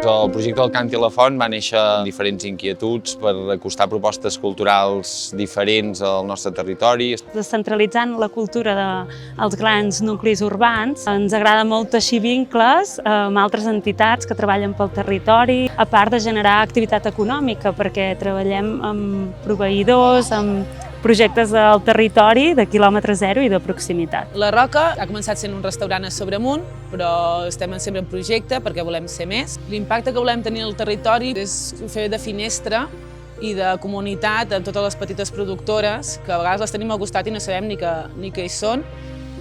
que el projecte del Cant i la Font va néixer amb diferents inquietuds per acostar propostes culturals diferents al nostre territori. Descentralitzant la cultura dels grans nuclis urbans, ens agrada molt teixir vincles amb altres entitats que treballen pel territori, a part de generar activitat econòmica, perquè treballem amb proveïdors, amb projectes del territori de quilòmetre zero i de proximitat. La Roca ha començat sent un restaurant a Sobremunt, però estem sempre en projecte perquè volem ser més. L'impacte que volem tenir al territori és fer de finestra i de comunitat amb totes les petites productores, que a vegades les tenim al costat i no sabem ni que hi són,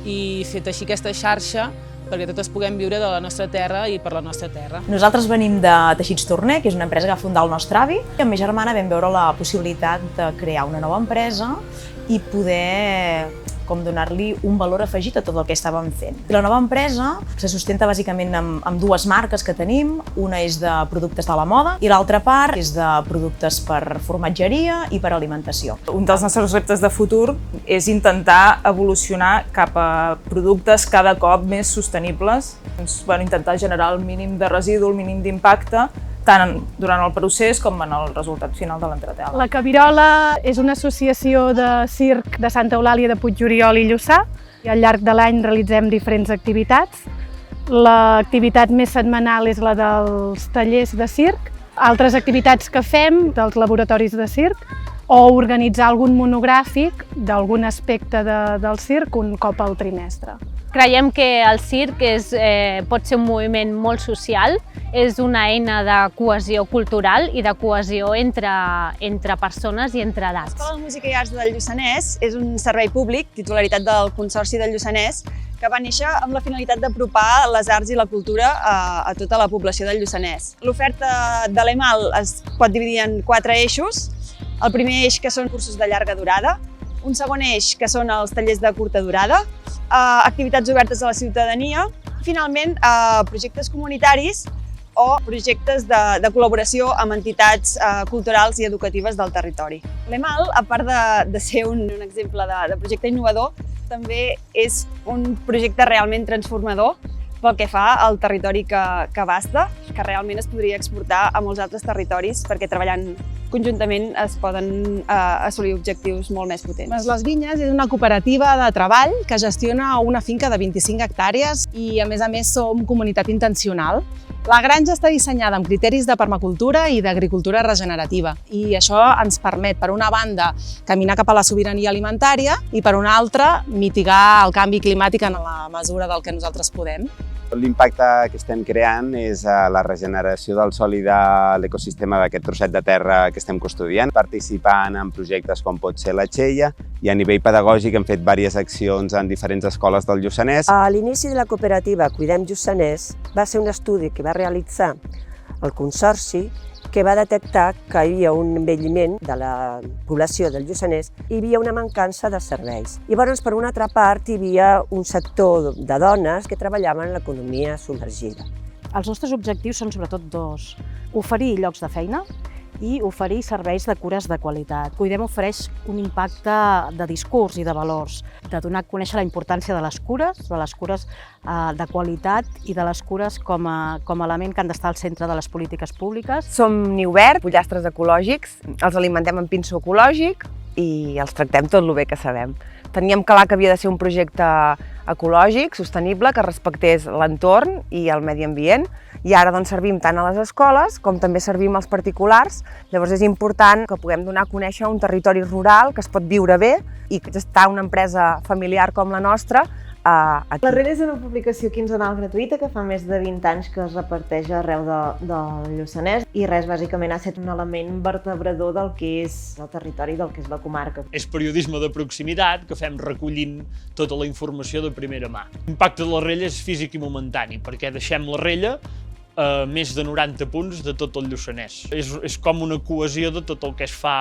i fer teixir aquesta xarxa perquè totes puguem viure de la nostra terra i per la nostra terra. Nosaltres venim de Teixits Torner, que és una empresa que va fundar el nostre avi, i amb ma germana vam veure la possibilitat de crear una nova empresa i poder donar-li un valor afegit a tot el que estàvem fent. La nova empresa se sustenta bàsicament amb dues marques que tenim, una és de productes de la moda i l'altra part és de productes per formatgeria i per alimentació. Un dels nostres reptes de futur és intentar evolucionar cap a productes cada cop més sostenibles. Intentar generar el mínim de residu, el mínim d'impacte, tant durant el procés com en el resultat final de l'entretela. La Cabirola és una associació de circ de Santa Eulàlia de Puigoriol i Lluçà, i al llarg de l'any realitzem diferents activitats. L'activitat més setmanal és la dels tallers de circ, altres activitats que fem dels laboratoris de circ, o organitzar algun monogràfic d'algun aspecte del circ un cop al trimestre. Creiem que el circ pot ser un moviment molt social, és una eina de cohesió cultural i de cohesió entre persones i entre edats. L'Escola de Música i Arts del Lluçanès és un servei públic, titularitat del Consorci del Lluçanès, que va néixer amb la finalitat d'apropar les arts i la cultura a tota la població del Lluçanès. L'oferta de l'EMAL es pot dividir en 4 eixos. El primer eix, que són cursos de llarga durada, un segon eix, que són els tallers de curta durada, activitats obertes a la ciutadania, i finalment projectes comunitaris o projectes de col·laboració amb entitats culturals i educatives del territori. L'EMAL, a part de ser un exemple de projecte innovador, també és un projecte realment transformador pel que fa al territori que abasta, que realment es podria exportar a molts altres territoris perquè treballant conjuntament es poden assolir objectius molt més potents. Les Vinyes és una cooperativa de treball que gestiona una finca de 25 hectàrees i a més som comunitat intencional. La granja està dissenyada amb criteris de permacultura i d'agricultura regenerativa i això ens permet, per una banda, caminar cap a la sobirania alimentària i, per una altra, mitigar el canvi climàtic en la mesura del que nosaltres podem. L'impacte que estem creant és la regeneració del sòl i de l'ecosistema d'aquest trosset de terra que estem custodiant, participant en projectes com pot ser la Txella, i a nivell pedagògic hem fet diverses accions en diferents escoles del Lluçanès. A l'inici de la cooperativa Cuidem Lluçanès va ser un estudi que va realitzar el Consorci que va detectar que hi havia un envelliment de la població del Lluçanès i hi havia una mancança de serveis. Llavors, per una altra part, hi havia un sector de dones que treballaven en l'economia submergida. Els nostres objectius són sobretot dos: oferir llocs de feina i oferir serveis de cures de qualitat. Cuidem ofereix un impacte de discurs i de valors, de donar a conèixer la importància de les cures de qualitat i de les cures com a element que han d'estar al centre de les polítiques públiques. Som niu verd, pollastres ecològics, els alimentem amb pinso ecològic i els tractem tot el bé que sabem. Teníem clar que havia de ser un projecte ecològic, sostenible, que respectés l'entorn i el medi ambient, i ara servim tant a les escoles com també servim als particulars. Llavors és important que puguem donar a conèixer un territori rural que es pot viure bé i que està una empresa familiar com la nostra aquí. La Rella és una publicació quinzenal gratuïta que fa més de 20 anys que es reparteix arreu del Lluçanès i bàsicament ha estat un element vertebrador del que és el territori, del que és la comarca. És periodisme de proximitat que fem recollint tota la informació de primera mà. L'impacte de la Rella és físic i momentani perquè deixem la Rella a més de 90 punts de tot el Lluçanès. És com una cohesió de tot el que es fa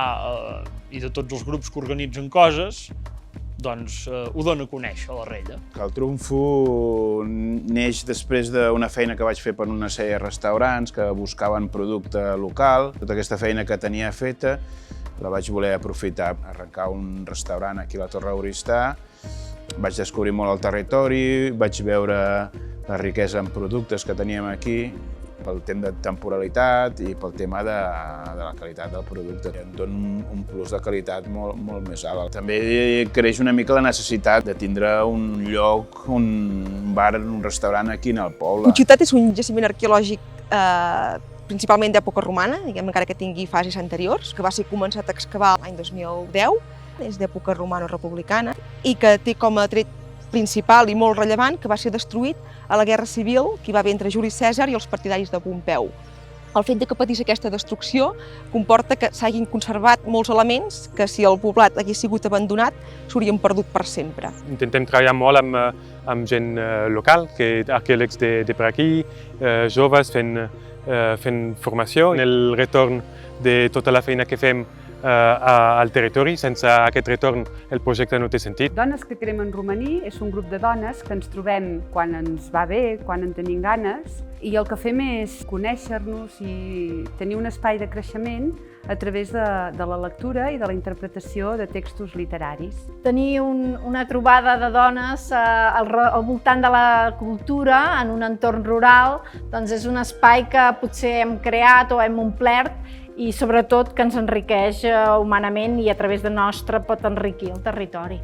i de tots els grups que organitzen coses, doncs ho dona a conèixer a la Rella. El Trumfo neix després d'una feina que vaig fer per una sèrie de restaurants que buscaven producte local. Tota aquesta feina que tenia feta la vaig voler aprofitar, arrencar un restaurant aquí a la Torre Oristà. Vaig descobrir molt el territori, vaig veure la riquesa en productes que teníem aquí pel tema de temporalitat i pel tema de la qualitat del producte. Em dona un plus de qualitat molt més alt. També creix una mica la necessitat de tindre un lloc, un bar, un restaurant aquí en el poble. Puigciutat és un jaciment arqueològic principalment d'època romana, encara que tingui fases anteriors, que va ser començat a excavar l'any 2010, és d'època romano-republicana, i que té com a tret principal i molt rellevant que va ser destruït a la Guerra Civil que hi va haver entre Juli Cèsar i els partidaris de Pompeu. El fet que patís aquesta destrucció comporta que s'hagin conservat molts elements que, si el poblat hagués sigut abandonat, s'haurien perdut per sempre. Intentem treballar molt amb gent local, arqueòlegs de per aquí, joves fent formació. En el retorn de tota la feina que fem al territori, sense aquest retorn el projecte no té sentit. Dones que cremen romaní és un grup de dones que ens trobem quan ens va bé, quan en tenim ganes, i el que fem és conèixer-nos i tenir un espai de creixement a través de la lectura i de la interpretació de textos literaris. Tenir una trobada de dones al voltant de la cultura en un entorn rural doncs és un espai que potser hem creat o hem omplert i sobretot que ens enriqueix humanament i a través de nostre pot enriquir el territori.